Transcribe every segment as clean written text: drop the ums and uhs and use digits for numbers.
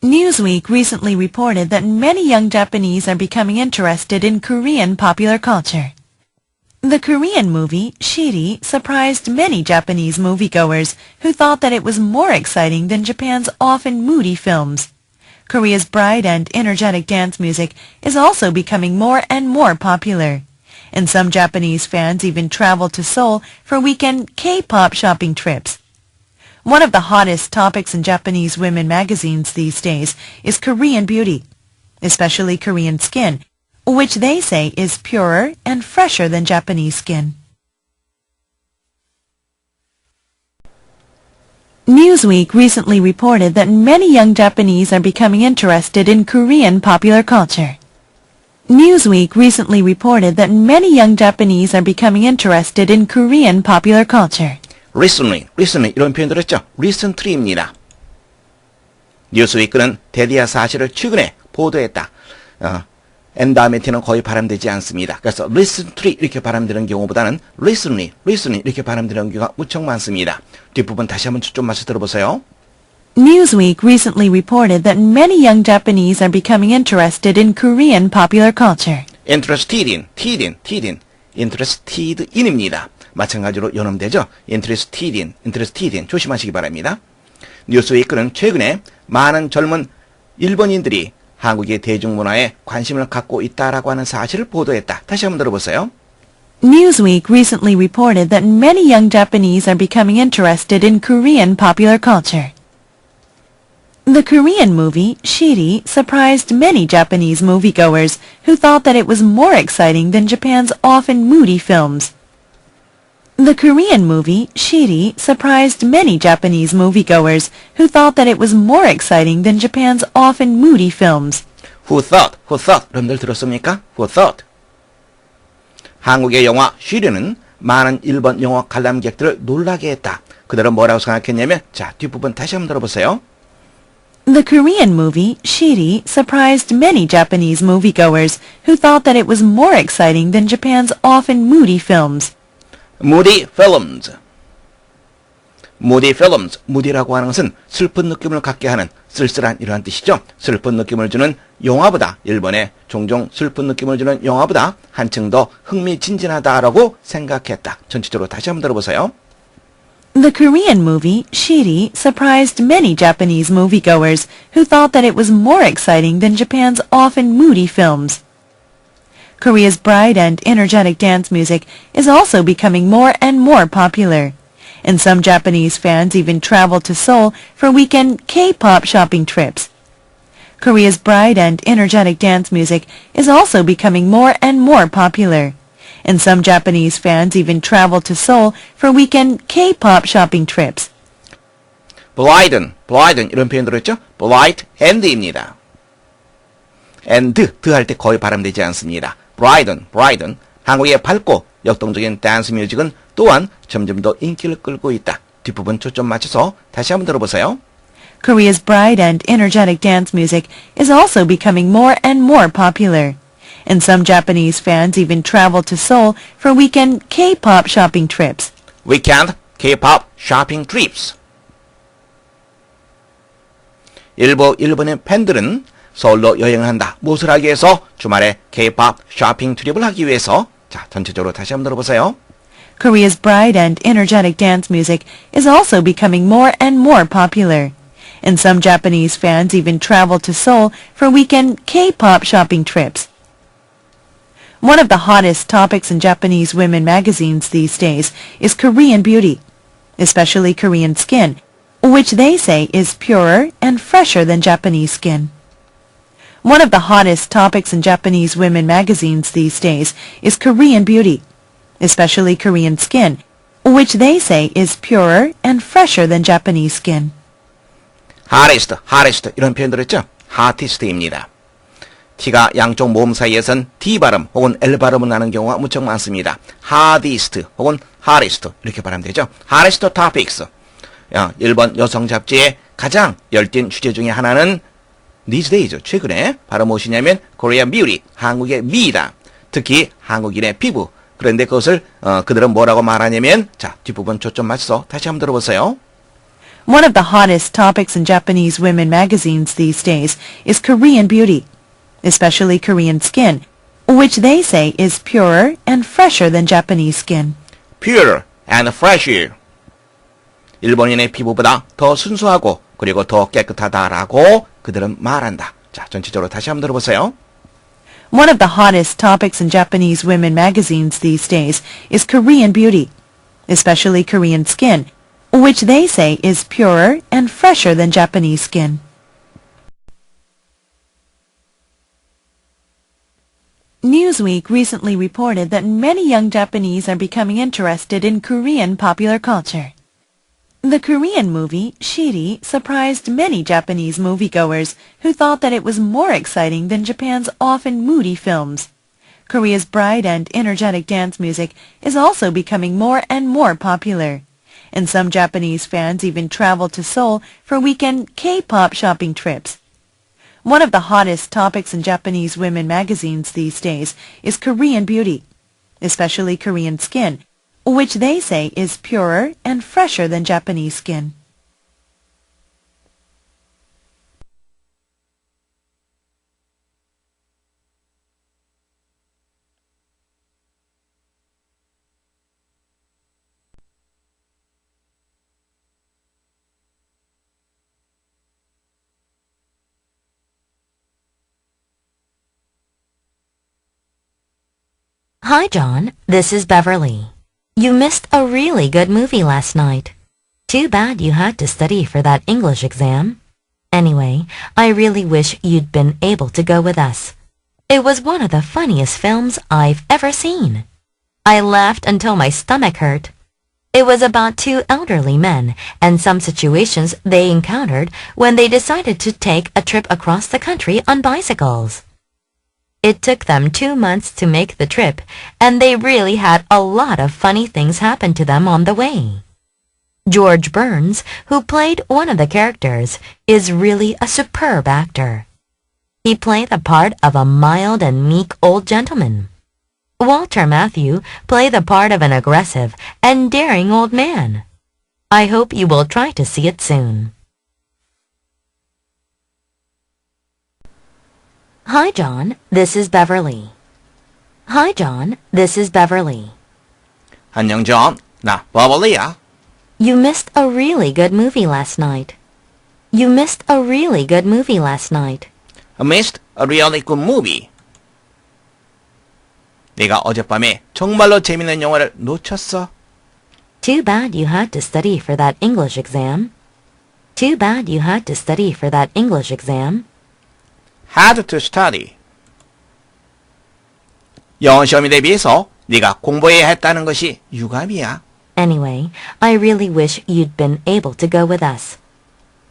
Newsweek recently reported that many young Japanese are becoming interested in Korean popular culture. The Korean movie, Shiri, surprised many Japanese moviegoers who thought that it was more exciting than Japan's often moody films. Korea's bright and energetic dance music is also becoming more and more popular, and some Japanese fans even travel to Seoul for weekend K-pop shopping trips. One of the hottest topics in Japanese women magazines these days is Korean beauty, especially Korean skin, which they say is purer and fresher than Japanese skin. Newsweek recently reported that many young Japanese are becoming interested in Korean popular culture. Newsweek recently reported that many young Japanese are becoming interested in Korean popular culture. recently 이런 표현 들었죠? recently입니다. 뉴스위크는 대디아 사실을 최근에 보도했다. N 다음에 T는 거의 발음되지 않습니다. 그래서 recently 이렇게 발음되는 경우보다는 recently 이렇게 발음되는 경우가 무척 많습니다. 뒷부분 다시 한번 초점 맞춰 들어보세요. Newsweek recently reported that many young Japanese are becoming interested in Korean popular culture. interested in입니다. 마찬가지로 연음되죠. interested in 조심하시기 바랍니다. 뉴스위크는 최근에 많은 젊은 일본인들이 한국의 대중문화에 관심을 갖고 있다라고 하는 사실을 보도했다. 다시 한번 들어보세요. Newsweek recently reported that many young Japanese are becoming interested in Korean popular culture. The Korean movie, Shiri, surprised many Japanese moviegoers who thought that it was more exciting than Japan's often moody films. The Korean movie, Shiri, surprised many Japanese moviegoers who thought that it was more exciting than Japan's often moody films. Who thought? 여러분들 들었습니까? Who thought? 한국의 영화 쉬리는 많은 일본 영화 관람객들을 놀라게 했다. 그들은 뭐라고 생각했냐면 자, 뒷부분 다시 한번 들어보세요. The Korean movie, Shiri, surprised many Japanese moviegoers who thought that it was more exciting than Japan's often moody films. Moody films. Moody라고 하는 것은 슬픈 느낌을 갖게 하는 쓸쓸한 이러한 뜻이죠. 슬픈 느낌을 주는 영화보다 일본에 종종 슬픈 느낌을 주는 영화보다 한층 더 흥미진진하다라고 생각했다. 전체적으로 다시 한번 들어보세요. The Korean movie, Shiri, surprised many Japanese moviegoers who thought that it was more exciting than Japan's often moody films. Korea's bright and energetic dance music is also becoming more and more popular, and some Japanese fans even travel to Seoul for weekend K-pop shopping trips. Korea's bright and energetic dance music is also becoming more and more popular, and some Japanese fans even travel to Seoul for weekend K-pop shopping trips. Blighten 이런 표현 들었죠? Blight and입니다. and 할 때 거의 발음되지 않습니다. Brighten 한국의 밝고 역동적인 댄스 뮤직은 또한 점점 더 인기를 끌고 있다. 뒷부분 초점 맞춰서 다시 한번 들어보세요. Korea's bright and energetic dance music is also becoming more and more popular, and some Japanese fans even travel to Seoul for weekend K-pop shopping trips. Weekend K-pop shopping trips. 일부 일본의 팬들은 서울로 여행을 한다. 무엇을 하기 위해서? 주말에 K-pop 쇼핑 트립을 하기 위해서. 자, 전체적으로 다시 한번 들어보세요. Korea's bright and energetic dance music is also becoming more and more popular, and some Japanese fans even travel to Seoul for weekend K-pop shopping trips. One of the hottest topics in Japanese women magazines these days is Korean beauty, especially Korean skin, which they say is purer and fresher than Japanese skin. One of the hottest topics in Japanese women magazines these days is Korean beauty, especially Korean skin, which they say is purer and fresher than Japanese skin. hottest 이런 표현 들었죠? hottest입니다. T가 양쪽 모음 사이에선 D 발음 혹은 L 발음을 나는 경우가 무척 많습니다. hardest 혹은 hottest 이렇게 발음되죠. hottest topics. 일본 여성 잡지의 가장 열띤 주제 중에 하나는 these days, 최근에 바로 무엇이냐면 Korean beauty, 한국의 미이다. 특히 한국인의 피부. 그런데 그것을 그들은 뭐라고 말하냐면 자, 뒷부분 초점 맞춰서 다시 한번 들어보세요. One of the hottest topics in Japanese women magazines these days is Korean beauty, especially Korean skin, which they say is purer and fresher than Japanese skin. Pure and fresher. 일본인의 피부보다 더 순수하고 그리고 더 깨끗하다라고 그들은 말한다. 자, 전체적으로 다시 한번 들어보세요. One of the hottest topics in Japanese women magazines these days is Korean beauty, especially Korean skin, which they say is purer and fresher than Japanese skin. Newsweek recently reported that many young Japanese are becoming interested in Korean popular culture. The Korean movie, Shiri, surprised many Japanese moviegoers who thought that it was more exciting than Japan's often moody films. Korea's bright and energetic dance music is also becoming more and more popular, and some Japanese fans even travel to Seoul for weekend K-pop shopping trips. One of the hottest topics in Japanese women magazines these days is Korean beauty, especially Korean skin, which they say is purer and fresher than Japanese skin. Hi, John. This is Beverly. You missed a really good movie last night. Too bad you had to study for that English exam. Anyway, I really wish you'd been able to go with us. It was one of the funniest films I've ever seen. I laughed until my stomach hurt. It was about two elderly men and some situations they encountered when they decided to take a trip across the country on bicycles. It took them 2 months to make the trip, and they really had a lot of funny things happen to them on the way. George Burns, who played one of the characters, is really a superb actor. He played the part of a mild and meek old gentleman. Walter Matthau played the part of an aggressive and daring old man. I hope you will try to see it soon. Hi, John. This is Beverly. Hi, John. This is Beverly. 안녕, 존. 나 버벌리야. You missed a really good movie last night. You missed a really good movie last night. I missed a really good movie. 네가 어젯밤에 정말로 재밌는 영화를 놓쳤어. Too bad you had to study for that English exam. Too bad you had to study for that English exam. Had to study. 영어 시험에 대비해서 네가 공부해야 했다는 것이 유감이야. Anyway, I really wish you'd been able to go with us.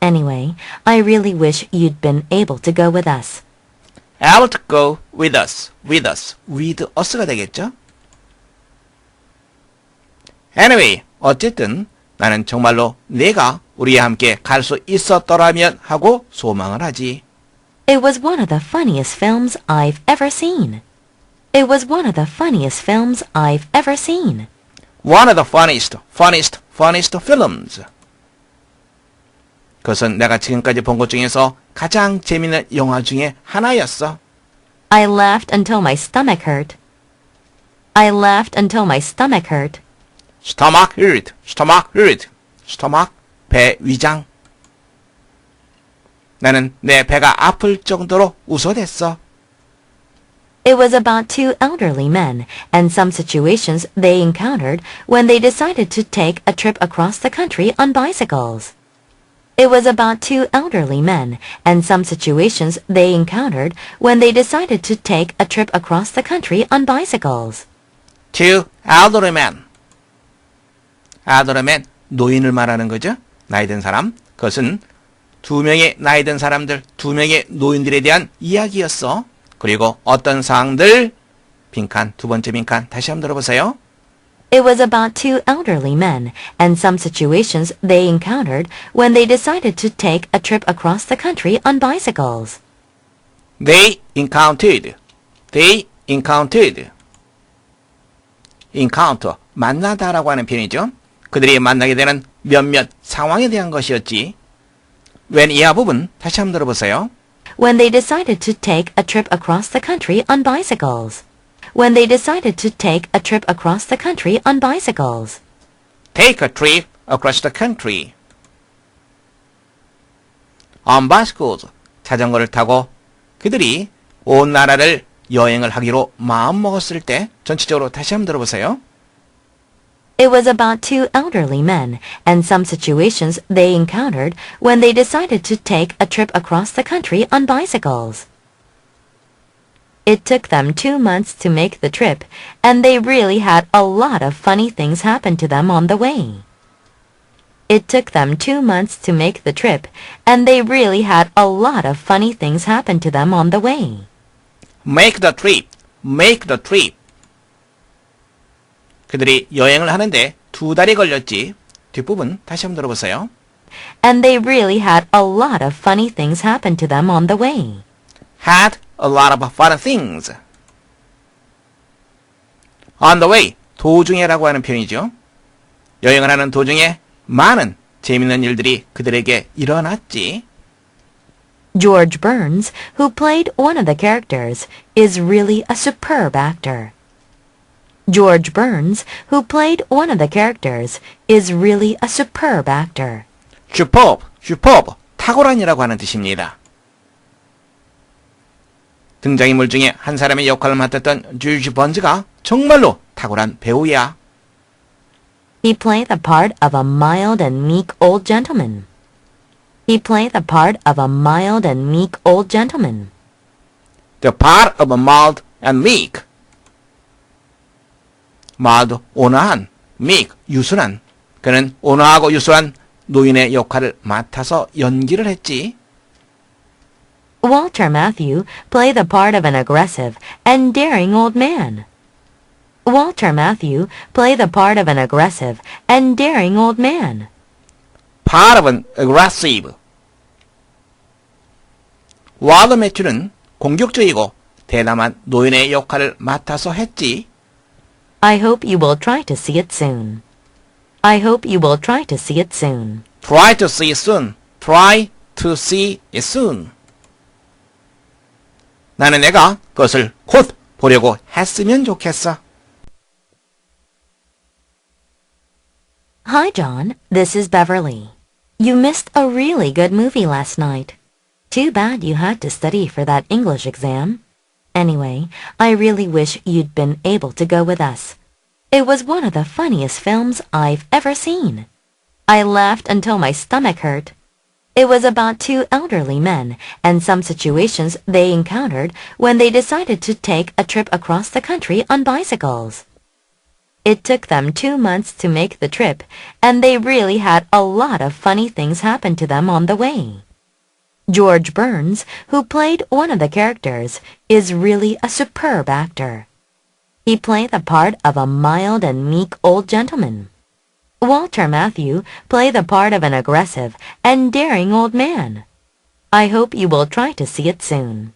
Anyway, I really wish you'd been able to go with us. Able to go with us, with us가 되겠죠? Anyway, 어쨌든 나는 정말로 네가 우리와 함께 갈 수 있었더라면 하고 소망을 하지. It was one of the funniest films I've ever seen. It was one of the funniest films I've ever seen. One of the funniest films. 그것은 내가 지금까지 본 것 중에서 가장 재밌는 영화 중에 하나였어. I laughed until my stomach hurt. I laughed until my stomach hurt. Stomach hurt. Stomach, 배 위장. 나는 내 배가 아플 정도로 웃어댔어. It was about two elderly men and some situations they encountered when they decided to take a trip across the country on bicycles. It was about two elderly men and some situations they encountered when they decided to take a trip across the country on bicycles. Two elderly men. elderly man, 노인을 말하는 거죠. 나이 든 사람. 그것은 두 명의 나이 든 사람들, 두 명의 노인들에 대한 이야기였어. 그리고 어떤 사항들, 빈칸, 두 번째 빈칸, 다시 한번 들어보세요. It was about two elderly men and some situations they encountered when they decided to take a trip across the country on bicycles. They encountered. encounter, 만나다라고 하는 표현이죠. 그들이 만나게 되는 몇몇 상황에 대한 것이었지. when 이하 부분 다시 한번 들어보세요. When they decided to take a trip across the country on bicycles. When they decided to take a trip across the country on bicycles. Take a trip across the country. On bicycles. 자전거를 타고 그들이 온 나라를 여행을 하기로 마음먹었을 때 전체적으로 다시 한번 들어보세요. It was about two elderly men and some situations they encountered when they decided to take a trip across the country on bicycles. It took them 2 months to make the trip, and they really had a lot of funny things happen to them on the way. It took them 2 months to make the trip, and they really had a lot of funny things happen to them on the way. Make the trip. Make the trip. 그들이 여행을 하는데 2달이 걸렸지. 뒷부분 다시 한번 들어보세요. And they really had a lot of funny things happen to them on the way. Had a lot of fun things. On the way. 도중에라고 하는 표현이죠. 여행을 하는 도중에 많은 재미있는 일들이 그들에게 일어났지. George Burns, who played one of the characters, is really a superb actor. George Burns, who played one of the characters, is really a superb actor. superb, superb, 탁월한이라고 하는 뜻입니다. 등장인물 중에 한 사람의 역할을 맡았던 조지 번즈가 정말로 탁월한 배우야. He played the part of a mild and meek old gentleman. He played the part of a mild and meek old gentleman. The part of a mild and meek. mild, 온화한, meek, 유순한. 그는 온화하고 유순한 노인의 역할을 맡아서 연기를 했지. Walter Matthau played the part of an aggressive and daring old man. Walter Matthau played the part of an aggressive and daring old man. part of an aggressive. walter 매튜는 공격적이고 대담한 노인의 역할을 맡아서 했지. I hope you will try to see it soon. I hope you will try to see it soon. try to see it soon. try to see it soon. 나는 내가 그것을 곧 보려고 했으면 좋겠어. Hi, John. This is Beverly. You missed a really good movie last night. Too bad you had to study for that English exam. Anyway, I really wish you'd been able to go with us. It was one of the funniest films I've ever seen. I laughed until my stomach hurt. It was about two elderly men and some situations they encountered when they decided to take a trip across the country on bicycles. It took them 2 months to make the trip, and they really had a lot of funny things happen to them on the way. George Burns, who played one of the characters, is really a superb actor. He played the part of a mild and meek old gentleman. Walter Matthau played the part of an aggressive and daring old man. I hope you will try to see it soon.